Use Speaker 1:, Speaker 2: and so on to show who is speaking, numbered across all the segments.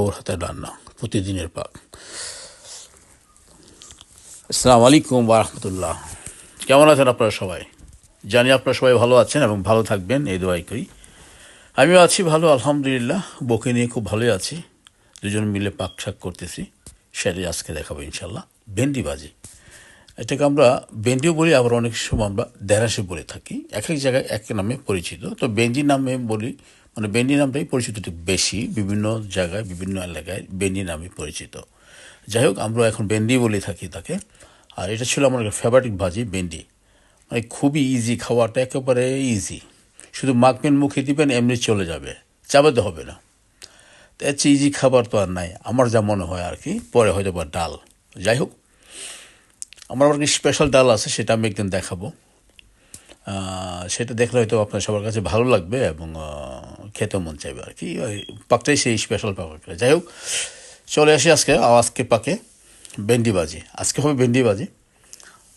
Speaker 1: বউর হাতের রান্না প্রতিদিনের পাক। আসসালামু আলাইকুম ওয়া রাহমাতুল্লাহ। কেমন আছেন আপনারা সবাই? জানি আপনারা সবাই ভালো আছেন এবং ভালো থাকবেন, এই দোয়াই করি। আমিও আছি ভালো, আলহামদুলিল্লাহ। বউকে নিয়ে খুব ভালোই আছি। দুজন মিলে পাক শাক করতেছি, সেটাই আজকে দেখাবো ইনশাল্লাহ। ভেন্ডি ভাজি, এটাকে আমরা ভেন্ডিও বলি, আবার অনেক সময় আমরা দেরাসে বলে থাকি। এক এক জায়গায় এক নামে পরিচিত। তো ভেন্ডি নামে বলি, মানে ভেন্ডি নামটাই পরিচিত একটু বেশি, বিভিন্ন জায়গায় বিভিন্ন এলাকায় ভেন্ডি নামে পরিচিত। যাই হোক, আমরা এখন ভেন্ডি বলে থাকি তাকে। আর এটা ছিল আমার ফেভারিট ভাজি, ভেন্ডি। মানে খুবই ইজি, খাওয়াটা একেবারে ইজি। শুধু মাখবেন, মুখে দিবেন, এমনি চলে যাবে, চাবাতে হবে না। তো এর চেয়ে ইজি খাবার তো আর নাই, আমার যা মনে হয় আর কি। পরে হয়তো বা ডাল, যাই হোক, আমার আবার কি স্পেশাল ডাল আছে, সেটা আমি একদিন দেখাবো। সেটা দেখলে হয়তো আপনার সবার কাছে ভালো লাগবে এবং খেতে মন চাইবে আর কি। ওই পাকটাই সেই স্পেশাল পাক। যাই হোক, চলে আসি আজকে পাকে ভেন্ডি ভাজি। আজকে হবে ভেন্ডি ভাজি।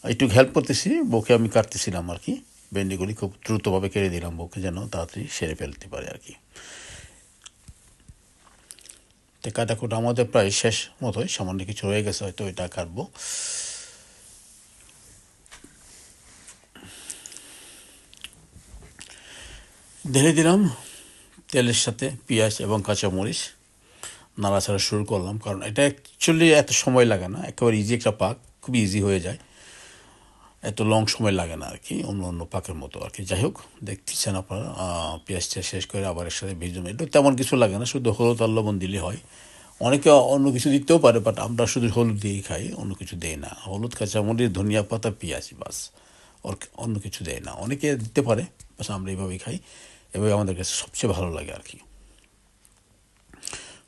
Speaker 1: একটু হেল্প করতেছি, বউকে আমি কাটতেছিলাম আর কি। ভেন্ডিগুলি খুব দ্রুতভাবে কেটে দিলাম বউকে, যেন তাড়াতাড়ি সেরে ফেলতে পারে আর কি। তো কাটাকুটা আমাদের প্রায় শেষ মতোই, সামান্য কিছু রয়ে গেছে, হয়তো ওইটা কাটবো। ঢেলে দিলাম তেলের সাথে পেঁয়াজ এবং কাঁচামরিচ, নাড়াচাড়া শুরু করলাম। কারণ এটা অ্যাকচুয়ালি এত সময় লাগে না, একেবারে ইজি একটা পাক, খুবই ইজি হয়ে যায়, এত লং সময় লাগে না আর কি, অন্য অন্য পাকের মতো আর কি। যাই হোক, দেখতেছেন আপনারা, পেঁয়াজটা শেষ করে আবার একসাথে ভেজে এটা তেমন কিছু লাগে না, শুধু হলুদ আর লবণ দিলে হয়। অনেকে অন্য কিছু দিতেও পারে, বাট আমরা শুধু হলুদ দিয়েই খাই, অন্য কিছু দেই না। হলুদ, কাঁচামরিচ, ধনিয়া পাতা, পেঁয়াজ, বাস। অন্য কিছু দেয় না। অনেকে দিতে পারে, বাস আমরা এইভাবেই খাই। এভাবে আমাদের কাছে সবচেয়ে ভালো লাগে আর কি।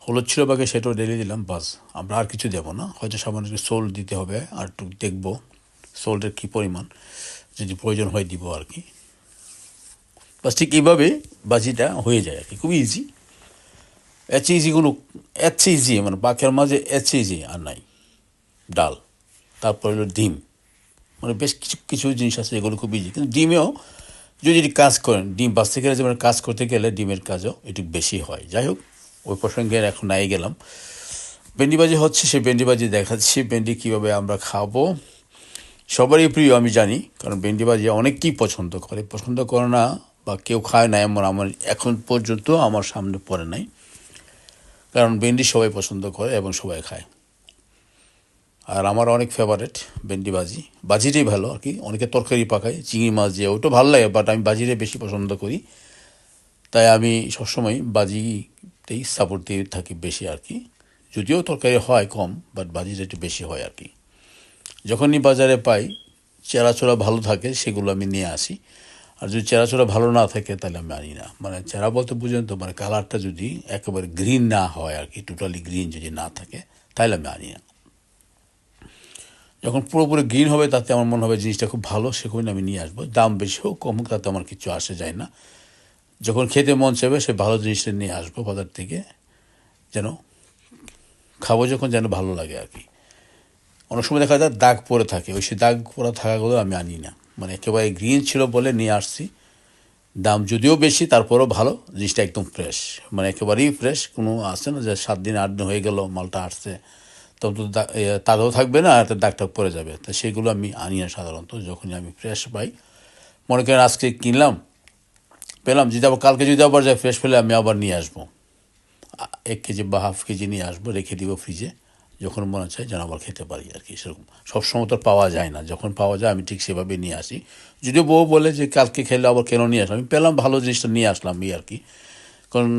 Speaker 1: হলুদ ছিল বাকি, সেটাও ঢেলে দিলাম, বাস। আমরা আর কিছু দেবো না, হয়তো সামান্য একটু সোল্ট দিতে হবে, আর একটু দেখবো সোল্টের কী পরিমাণ, যদি প্রয়োজন হয় দিব আর কি। বাস ঠিক এইভাবে বাজিটা হয়ে যায় আর কি, খুবই ইজি। এর চেয়ে ইজি মানে পাকের মাঝে এর চেয়ে ইজি আর নাই। ডাল, তারপর হলো ডিম, মানে বেশ কিছু কিছু জিনিস আছে এগুলো খুব ইজি। কিন্তু ডিমেও যদি কাজ করেন, ডিম বাঁচতে গেলে যেমন কাজ করতে গেলে ডিমের কাজও একটু বেশি হয়। যাই হোক, ওই প্রসঙ্গে এখন নাই গেলাম। ভেন্ডি ভাজি হচ্ছে, সেই ভেন্ডি ভাজি দেখাচ্ছি। ভেন্ডি কীভাবে আমরা খাবো, সবারই প্রিয় আমি জানি, কারণ ভেন্ডি ভাজি অনেকেই পছন্দ করে না বা কেউ খায় না এমন আমার এখন পর্যন্ত আমার সামনে পড়ে নাই। কারণ ভেন্ডি সবাই পছন্দ করে এবং সবাই খায়। আর আমার অনেক ফেভারেট ভেন্ডি বাজিটাই ভালো আর কি। অনেকে তরকারি পাকায় চিংড়ি মাছ দিয়ে, ওইটা ভালো লাগে, বাট আমি বাজিটাই বেশি পছন্দ করি। তাই আমি সবসময় বাজিতেই সাপোর্ট দিয়ে থাকি বেশি আর কি। যদিও তরকারি হয় কম, বাট বাজিটা একটু বেশি হয় আর কি। যখনই বাজারে পাই চেরাচোরা ভালো থাকে, সেগুলো আমি নিয়ে আসি। আর যদি চেরাচোরা ভালো না থাকে তাহলে আমি আনি না। মানে চেরা বলতে বুঝেন তো, মানে কালারটা যদি একেবারে গ্রিন না হয় আর কি, টোটালি গ্রিন যদি না থাকে, তাহলে আমি আনি না। যখন পুরোপুরি গ্রিন হবে, তাতে আমার মনে হবে জিনিসটা খুব ভালো, সেখানে আমি নিয়ে আসবো। দাম বেশি হোক কম হোক, তাতে আমার কিছু আসে যায় না। যখন খেতে মন চাইবে, সে ভালো জিনিসটা নিয়ে আসবো বাজার থেকে, যেন খাবো যখন, যেন ভালো লাগে আর কি। অনেক সময় দেখা যায় দাগ পরে থাকে, ওই সে দাগ পরে থাকাগুলো আমি আনি না। মানে একেবারে গ্রিন ছিল বলে নিয়ে আসছি। দাম যদিও বেশি, তারপরেও ভালো, জিনিসটা একদম ফ্রেশ, মানে একেবারেই ফ্রেশ। কোনো আসছে না যে 7 দিন 8 দিন হয়ে গেল মালটা আসছে, তখন তো তাজাও থাকবে না, আর দাগটা পরে যাবে। তো সেগুলো আমি আনি না সাধারণত। যখনই আমি ফ্রেশ পাই, মনে করেন আজকে কিনলাম, পেলাম, যদি আবার কালকে যদি আবার যাই ফ্রেশ পেলে, আমি আবার নিয়ে আসবো 1 কেজি বা হাফ কেজি নিয়ে আসবো, রেখে দিব ফ্রিজে। যখন মনে চায় যেন আবার খেতে পারি আর কি। সেরকম সবসময় তো পাওয়া যায় না, যখন পাওয়া যায় আমি ঠিক সেভাবে নিয়ে আসি। যদিও বউ বলে যে কালকে খেলে আবার কেন নিয়ে আসলাম, আমি পেলাম ভালো জিনিসটা নিয়ে আসলাম এই আর কি। কারণ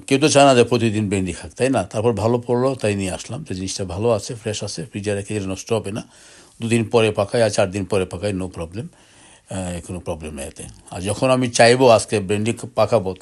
Speaker 1: কেউ তো চায় না যে প্রতিদিন ভেন্ডি খাক, তাই না? তারপর ভালো পড়লো তাই নিয়ে আসলাম, যে জিনিসটা ভালো আছে, ফ্রেশ আছে, ফ্রিজে রেখে গেলে নষ্ট হবে না। 2 দিন পরে পাকাই আর 4 দিন পরে পাকাই, নো প্রবলেম, কোনো প্রবলেম নেই এতে। আর যখন আমি চাইবো আজকে ভেন্ডি পাকাবো,